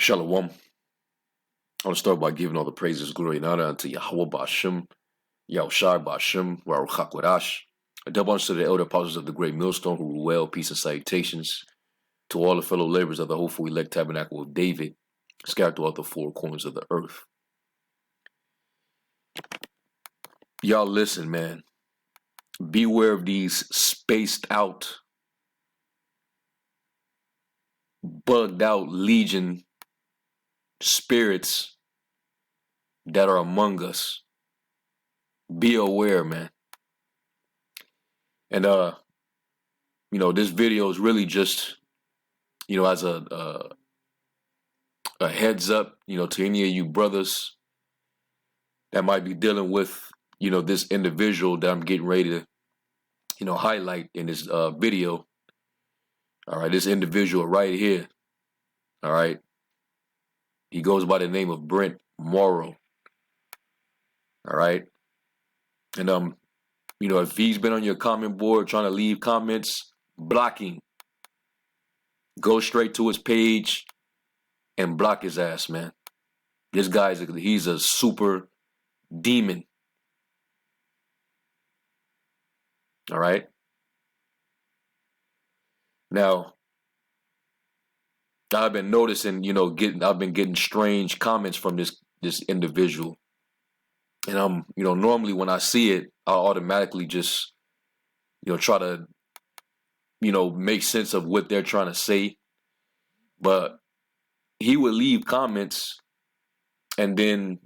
Shalom. I want to start by giving all the praises, glory, and honor unto Yahweh Ba'ashem, Yahushai Ba'ashem, Baruch HaKodash. A double honor to the elder apostles of the great millstone who rule well, peace and salutations to all the fellow laborers of the hopeful elect tabernacle of David, scattered throughout the four corners of the earth. Y'all listen, man. Beware of these spaced out, bugged out legion spirits that are among us. Be aware, man. And this video is really just, as a heads up, to any of you brothers that might be dealing with, this individual that I'm getting ready to, highlight in this video. All right, this individual right here. All right. He goes by the name of Brent Morrow. All right. And, if he's been on your comment board trying to leave comments, blocking, go straight to his page and block his ass, man. This he's a super demon. All right. Now, I've been noticing, I've been getting strange comments from this individual. And normally when I see it, I automatically just, try to, make sense of what they're trying to say. But he would leave comments and then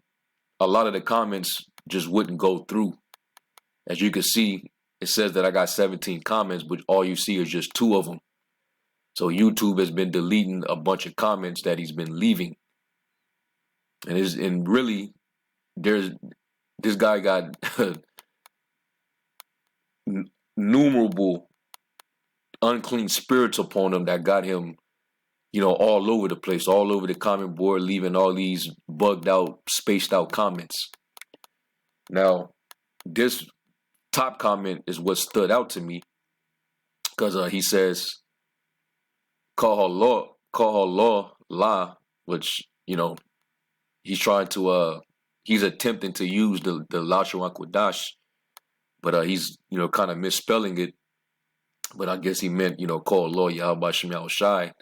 a lot of the comments just wouldn't go through. As you can see, it says that I got 17 comments, but all you see is just 2 of them. So YouTube has been deleting a bunch of comments that he's been leaving. And really, this guy got innumerable unclean spirits upon him that got him, all over the place, all over the comment board, leaving all these bugged out, spaced out comments. Now, this top comment is what stood out to me because he says, call her law, which, he's trying to, he's attempting to use the Lashon HaKodash, but he's, kind of misspelling it. But I guess he meant, call law Yahweh Shem Yahushai.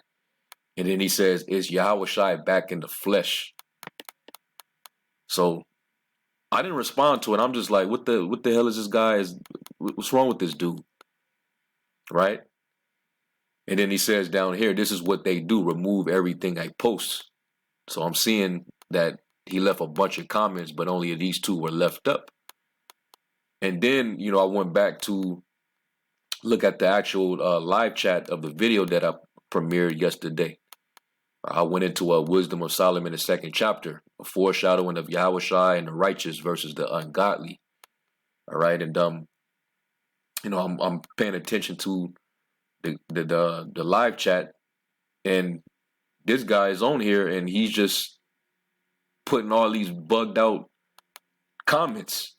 And then he says, is Yahushai back in the flesh? So I didn't respond to it. I'm just like, what the hell is this guy? What's wrong with this dude? Right? And then he says down here, this is what they do, remove everything I post. So I'm seeing that he left a bunch of comments, but only these 2 were left up. And then, I went back to look at the actual live chat of the video that I premiered yesterday. I went into a Wisdom of Solomon, the 2nd chapter, a foreshadowing of Yahushai and the righteous versus the ungodly. All right. And, I'm paying attention to the live chat, and this guy is on here and he's just putting all these bugged out comments.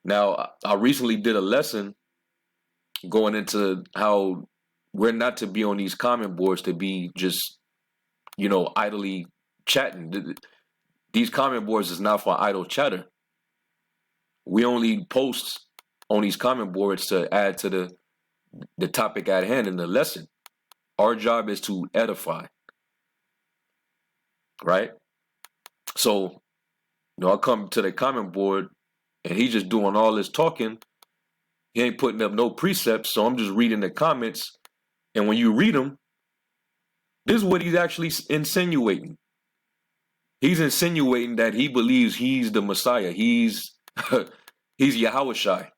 Now, I recently did a lesson going into how we're not to be on these comment boards to be just, idly chatting. These comment boards is not for idle chatter. We only post on these comment boards to add to the topic at hand in the lesson. Our job is to edify. Right? So, I come to the comment board and he's just doing all this talking. He ain't putting up no precepts. So I'm just reading the comments. And when you read them, this is what he's actually insinuating. He's insinuating that he believes he's the Messiah. He's Yahushai.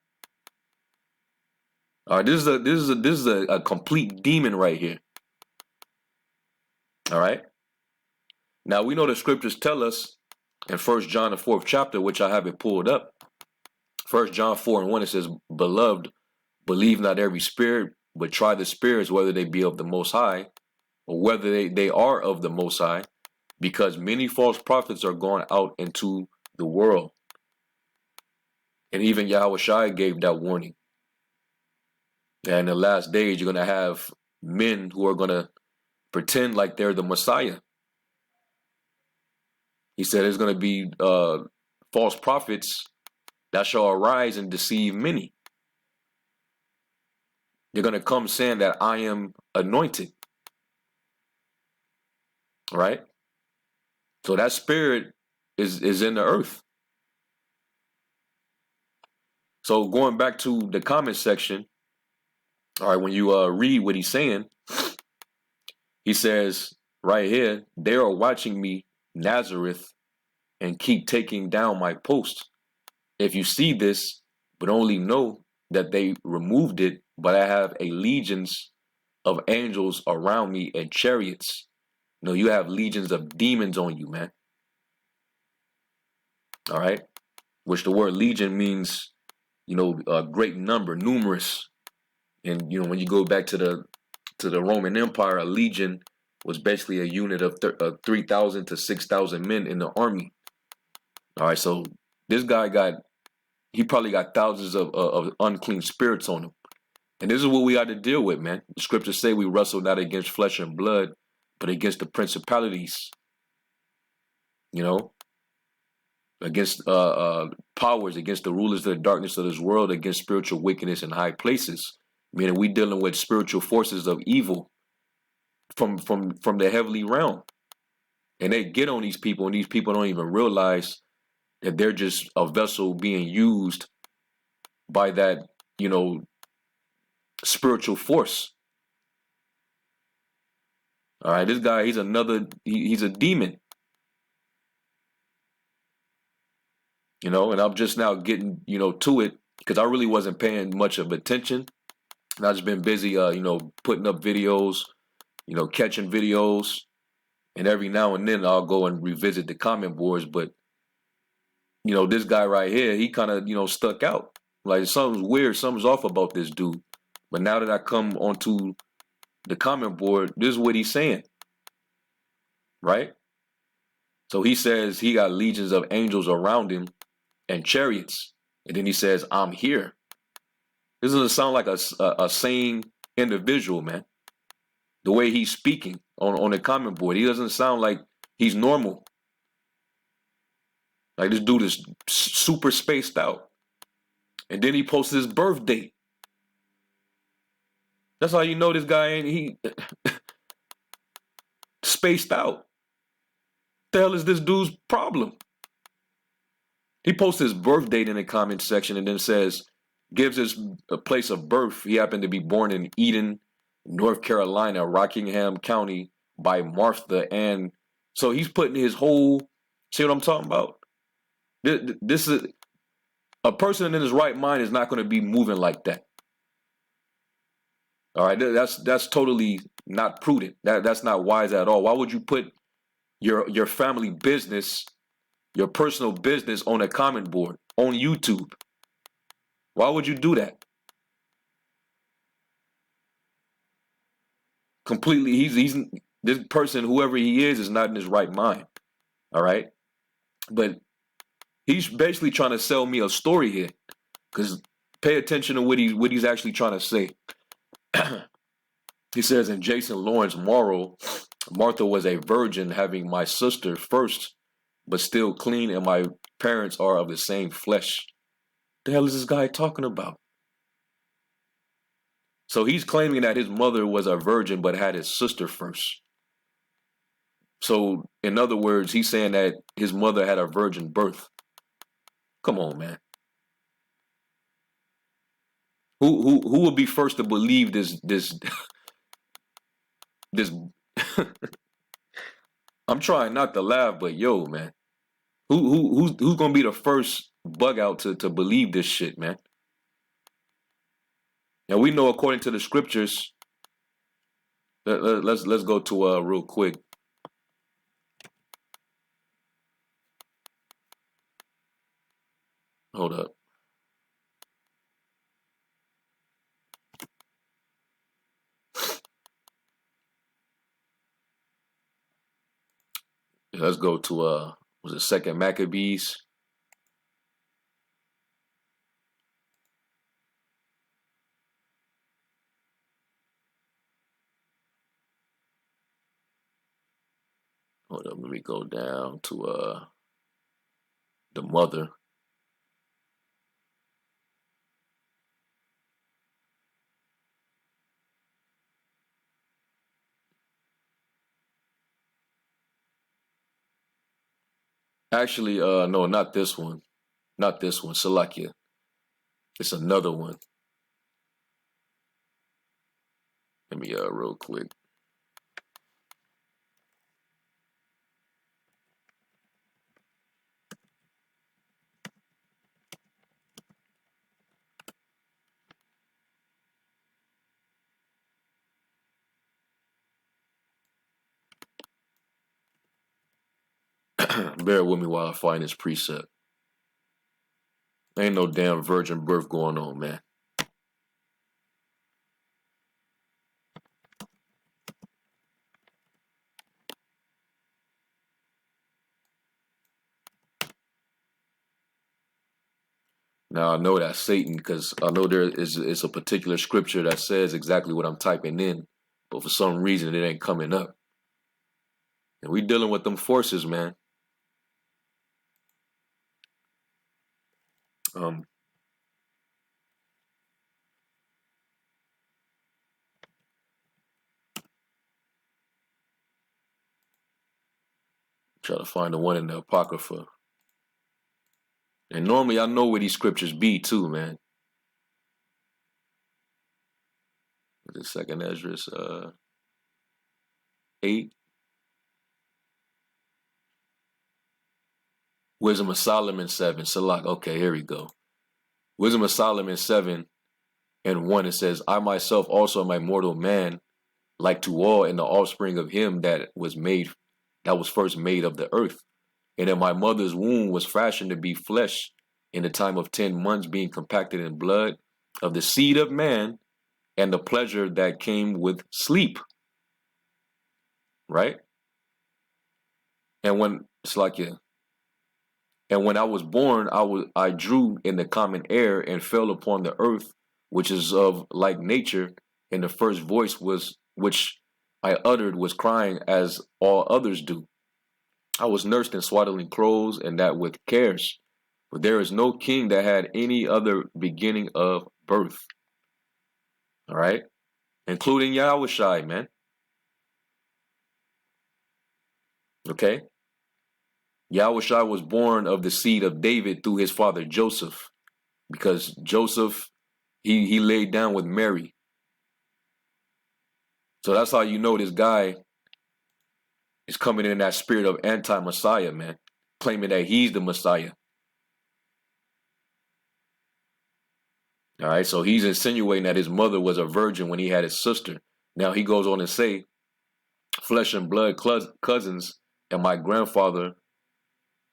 All right, this is a complete demon right here. All right. Now we know the scriptures tell us in 1 John the 4th chapter, which I have it pulled up. 1 John 4:1, it says, "Beloved, believe not every spirit, but try the spirits whether they be of the Most High, or whether they are of the Most High, because many false prophets are gone out into the world." And even Yahushua gave that warning. And in the last days, you're going to have men who are going to pretend like they're the Messiah. He said there's going to be false prophets that shall arise and deceive many. They're going to come saying that I am anointed. Right? So that spirit is in the earth. So going back to the comment section, all right, when you read what he's saying, he says right here, they are watching me, Nazareth, and keep taking down my post. If you see this, but only know that they removed it, but I have a legions of angels around me and chariots. No, you have legions of demons on you, man. All right, which the word legion means, a great number, numerous. And when you go back to the Roman Empire, a legion was basically a unit of 3,000 to 6,000 men in the army. All right, so this guy he probably got thousands of unclean spirits on him. And this is what we got to deal with, man. The scriptures say we wrestle not against flesh and blood, but against the principalities, against powers, against the rulers of the darkness of this world, against spiritual wickedness in high places. Meaning we dealing with spiritual forces of evil from the heavenly realm. And they get on these people, and these people don't even realize that they're just a vessel being used by that, spiritual force. All right, this guy, he's a demon. And I'm just now getting, to it because I really wasn't paying much of attention. And I've just been busy, putting up videos, catching videos. And every now and then I'll go and revisit the comment boards. But, this guy right here, he kind of, stuck out. Like something's weird, something's off about this dude. But now that I come onto the comment board, this is what he's saying. Right? So he says he got legions of angels around him and chariots. And then he says, I'm here. This doesn't sound like a sane individual, man. The way he's speaking on the comment board, he doesn't sound like he's normal. Like this dude is super spaced out. And then he posts his birth date. That's how you know this guy he spaced out. What the hell is this dude's problem? He posts his birth date in the comment section and then says, gives his place of birth. He happened to be born in Eden, North Carolina, Rockingham County by Martha. And so he's putting his whole, see what I'm talking about? This is, a person in his right mind is not going to be moving like that. All right, that's totally not prudent. That's not wise at all. Why would you put your family business, your personal business on a comment board on YouTube? Why would you do that? Completely, he's this person, whoever he is not in his right mind. All right, but he's basically trying to sell me a story here. Because pay attention to what he's actually trying to say. He says in Jason Lawrence moral, Martha was a virgin, having my sister first, but still clean, and my parents are of the same flesh. The hell is this guy talking about? So he's claiming that his mother was a virgin, but had his sister first. So in other words, he's saying that his mother had a virgin birth. Come on, man. Who would be first to believe this I'm trying not to laugh, but yo, man. Who's gonna be the first bug out to believe this shit, man? Now we know according to the scriptures. Let's go to real quick. Hold up. Let's go to was it Second Maccabees? Hold up, let me go down to the mother. Actually, no, not this one. Not this one, Salakia. It's another one. Let me real quick. Bear with me while I find this precept. Ain't no damn virgin birth going on, man. Now I know that's Satan because I know there is a particular scripture that says exactly what I'm typing in, but for some reason it ain't coming up. And we dealing with them forces, man. Try to find the one in the Apocrypha. And normally I know where these scriptures be too, man. The second Esdras 8. Wisdom of Solomon 7. Salak. Okay, here we go. Wisdom of Solomon 7 and 1. It says, I myself also am a mortal man, like to all in the offspring of him that was first made of the earth. And in my mother's womb was fashioned to be flesh in the time of 10 months, being compacted in blood of the seed of man and the pleasure that came with sleep. Right? And when it's like, yeah. And when I was born, I drew in the common air and fell upon the earth, which is of like nature, and the first voice was which I uttered was crying as all others do. I was nursed in swaddling clothes, and that with cares. For there is no king that had any other beginning of birth. All right? Including Yahushai, man. Okay? Yahushua was born of the seed of David through his father Joseph, because Joseph, he laid down with Mary. So that's how you know this guy is coming in that spirit of anti-Messiah, man, claiming that he's the Messiah. All right, so he's insinuating that his mother was a virgin when he had his sister. Now he goes on to say, flesh and blood cousins, and my grandfather,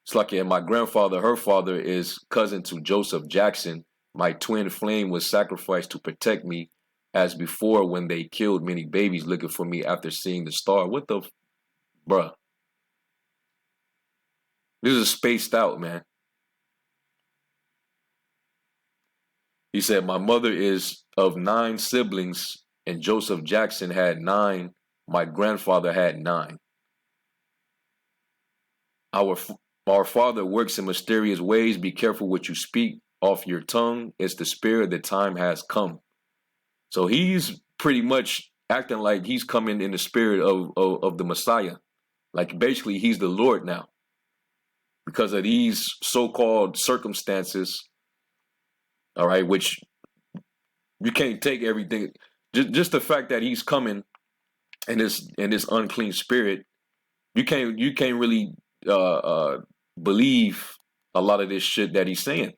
it's like, and my grandfather, her father, is cousin to Joseph Jackson. My twin flame was sacrificed to protect me as before when they killed many babies looking for me after seeing the star. What the, bruh? This is spaced out, man. He said, my mother is of 9 siblings, and Joseph Jackson had 9. My grandfather had 9. Our Father works in mysterious ways. Be careful what you speak off your tongue. It's the spirit. The time has come. So he's pretty much acting like he's coming in the spirit of the Messiah. Like basically he's the Lord now. Because of these so-called circumstances, all right, which you can't take everything. Just the fact that he's coming in this unclean spirit, you can't really believe a lot of this shit that he's saying.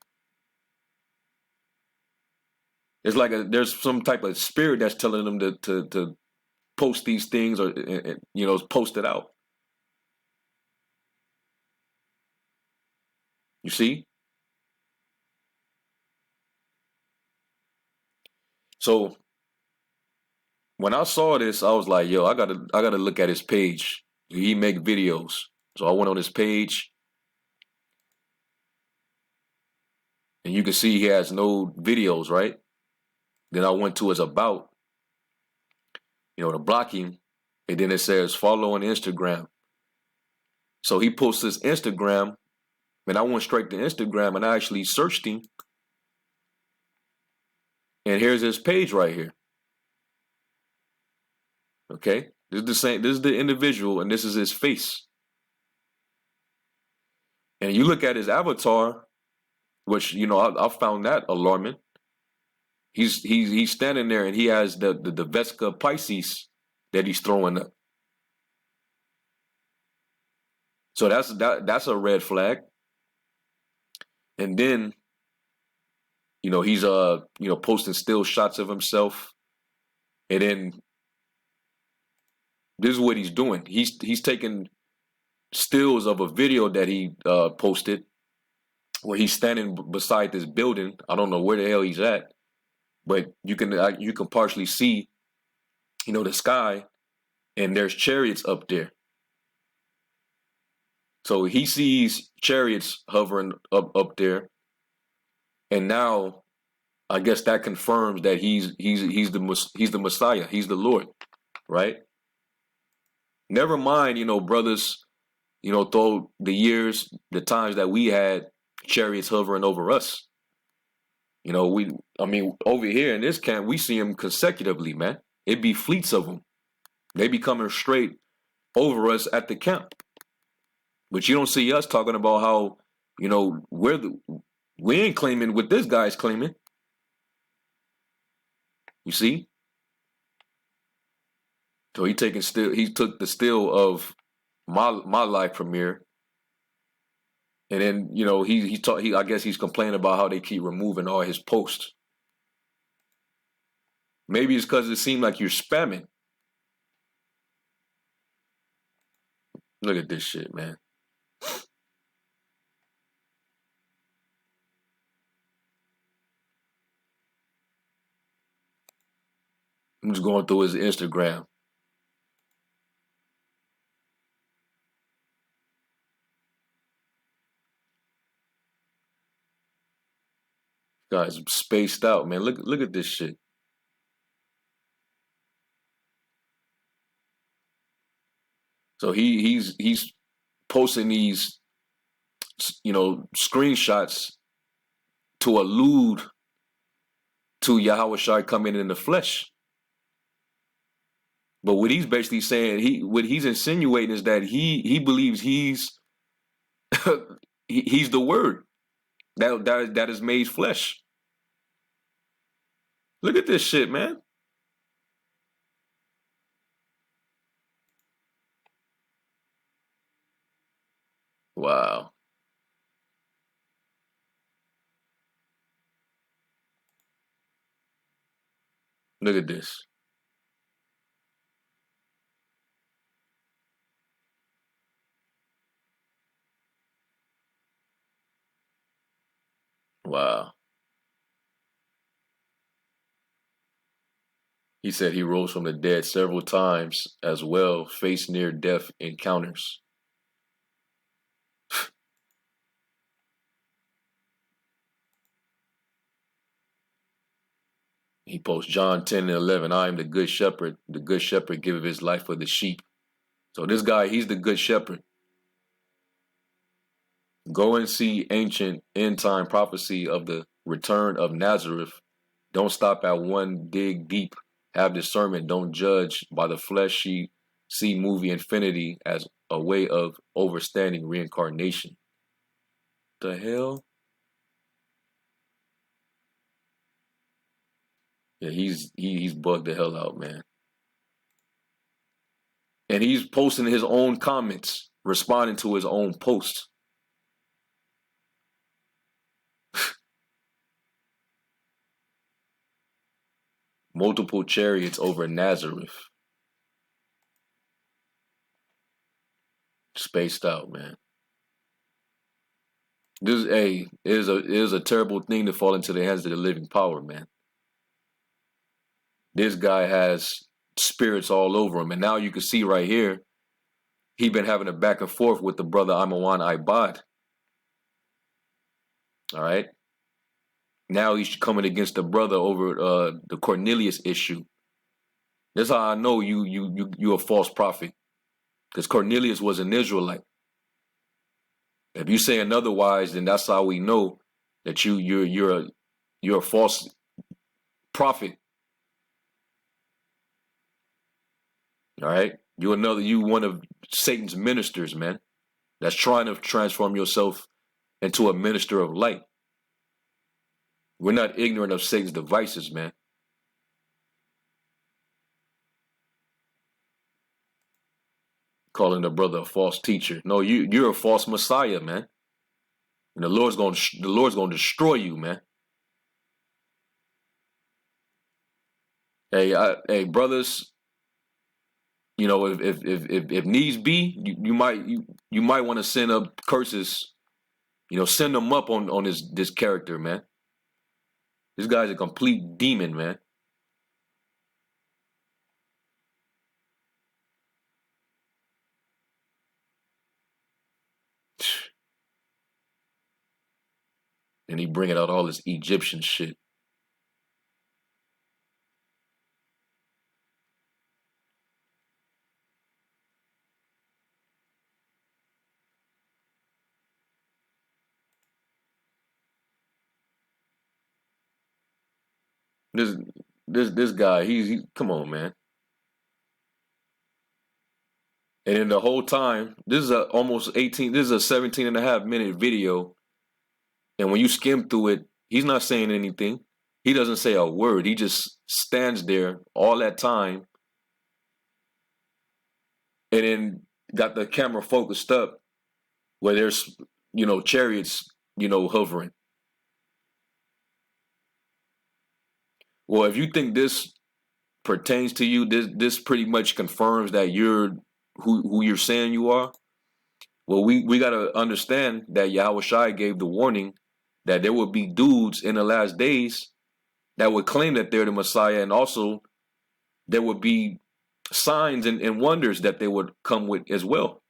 It's like there's some type of spirit that's telling them to post these things or post it out. You see? So when I saw this, I was like, yo, I gotta look at his page. He make videos. So I went on his page, and you can see he has no videos, right? Then I went to his about, to block him, and then it says follow on Instagram. So he posts his Instagram, and I went straight to Instagram and I actually searched him. And here's his page right here. Okay, this is the same. This is the individual, and this is his face. And you look at his avatar, which I found that alarming. He's standing there, and he has the Vesca Pisces that he's throwing up. So that's a red flag. And then, he's posting still shots of himself, and then this is what he's doing. He's taking stills of a video that he posted where he's standing beside this building. I don't know where the hell he's at, but you can partially see, the sky, and there's chariots up there. So he sees chariots hovering up there, and now I guess that confirms that he's the Messiah, he's the Lord, right? Never mind, brothers, through the times that we had chariots hovering over us. Over here in this camp, we see them consecutively, man. It'd be fleets of them. They be coming straight over us at the camp. But you don't see us talking about how, we ain't claiming what this guy's claiming. You see? So he took the still of my live premiere. And then, I guess he's complaining about how they keep removing all his posts. Maybe it's because it seemed like you're spamming. Look at this shit, man. I'm just going through his Instagram. Guy's spaced out, man. Look at this shit. So he's posting these, screenshots to allude to Yahweh Shai coming in the flesh. But what he's basically saying, what he's insinuating is that he believes he's he's the Word that is made flesh. Look at this shit, man. Wow. Look at this. Wow. He said he rose from the dead several times as well, faced near-death encounters. He posts John 10 and 11. I am the good shepherd. The good shepherd giveth his life for the sheep. So this guy, he's the good shepherd. Go and see ancient end-time prophecy of the return of Nazareth. Don't stop at one, dig deep. Have discernment. Don't judge by the flesh. See movie Infinity as a way of overstanding reincarnation. The hell? Yeah, he's bugged the hell out, man. And he's posting his own comments, responding to his own posts. Multiple chariots over Nazareth. Spaced out, man. This is a terrible thing to fall into the hands of the living power, man. This guy has spirits all over him, and now you can see right here, he been having a back and forth with the brother Amawan Ibad. All right. Now he's coming against the brother over the Cornelius issue. That's how I know you a false prophet, because Cornelius was an Israelite. If you saying otherwise, then that's how we know that you're a false prophet. All right, you one of Satan's ministers, man. That's trying to transform yourself into a minister of light. We're not ignorant of Satan's devices, man. Calling the brother a false teacher. No, you're a false Messiah, man. And the Lord's gonna destroy you, man. Hey, brothers. You know, if needs be, you might want to send up curses. You know, send them up on this character, man. This guy's a complete demon, man. And he bringing out all this Egyptian shit. This this guy, he come on, man. And then the whole time, this is this is a 17 and a half minute video. And when you skim through it, he's not saying anything. He doesn't say a word. He just stands there all that time. And then got the camera focused up where there's, chariots, hovering. Well, if you think this pertains to you, this pretty much confirms that you're who you're saying you are. Well, we gotta understand that Yahweh Shai gave the warning that there would be dudes in the last days that would claim that they're the Messiah, and also there would be signs and wonders that they would come with as well.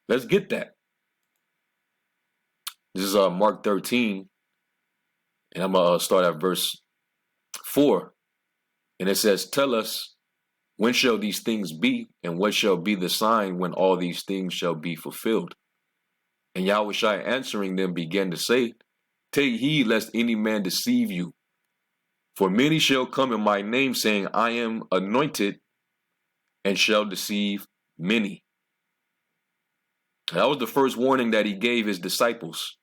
Let's get that. This is Mark 13, and I'm gonna start at verse 4, and it says, "Tell us, when shall these things be, and what shall be the sign when all these things shall be fulfilled?" And Yahweh Shai answering them began to say, "Take heed lest any man deceive you. For many shall come in my name, saying, I am anointed, and shall deceive many." That was the first warning that he gave his disciples.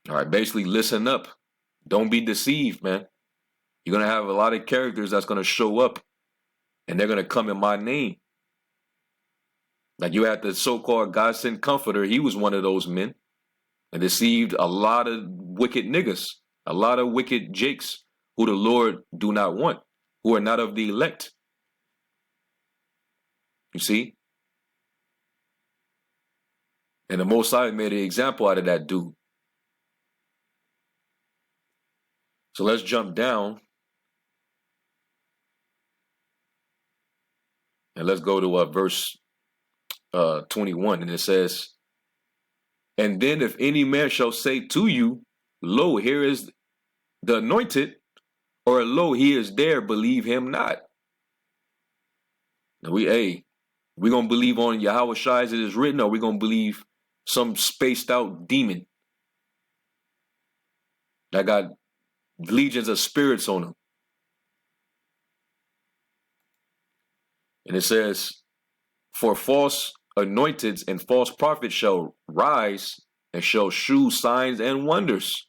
All right, basically listen up. Don't be deceived, man. You're going to have a lot of characters that's going to show up, and they're going to come in my name. Like you had the so-called God sent comforter. He was one of those men and deceived a lot of wicked niggas, a lot of wicked jakes who the Lord do not want, who are not of the elect. You see? And the Most High made an example out of that dude. So let's jump down and let's go to verse 21. And it says, "And then if any man shall say to you, Lo, here is the anointed, or lo, he is there, believe him not." Now we gonna believe on Yahweh Shai as it is written, or we gonna believe some spaced out demon that got legions of spirits on him? And it says, "For false anointeds and false prophets shall rise and shall shew signs and wonders."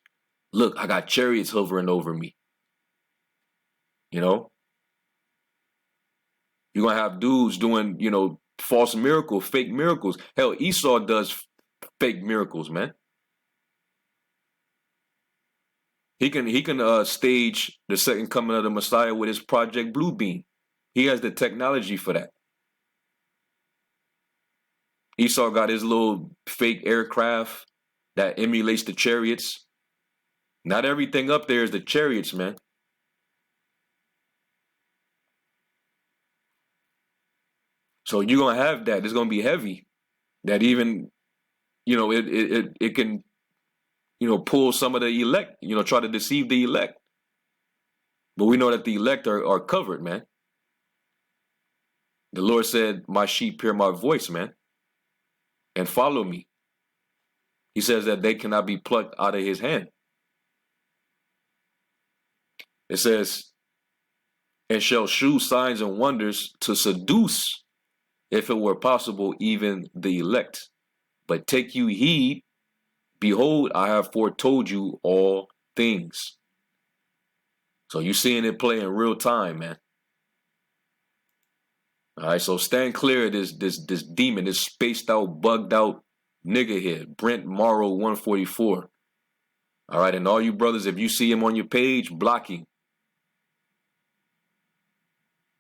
Look, I got chariots hovering over me. You're gonna have dudes doing, false miracles, fake miracles. Hell, Esau does fake miracles, man. He can stage the second coming of the Messiah with his Project Bluebeam. He has the technology for that. Esau got his little fake aircraft that emulates the chariots. Not everything up there is the chariots, man. So you're gonna have that. It's gonna be heavy. That even, it can, pull some of the elect. Try to deceive the elect. But we know that the elect are covered, man. The Lord said, my sheep hear my voice, man, and follow me. He says that they cannot be plucked out of his hand. It says, and shall shew signs and wonders to seduce, if it were possible, even the elect. But take you heed, behold, I have foretold you all things. So you're seeing it play in real time, man. All right, so stand clear of this demon, this spaced out, bugged out nigga here, Brent Morrow 144. All right, and all you brothers, if you see him on your page, block him.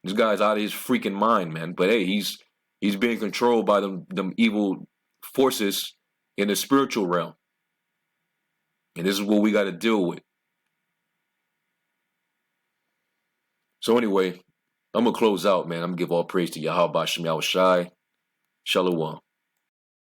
This guy's out of his freaking mind, man. But hey, he's being controlled by them evil forces in the spiritual realm. And this is what we got to deal with. So anyway, I'm going to close out, man. I'm going to give all praise to Yahweh Shem Yahushai. Shalom.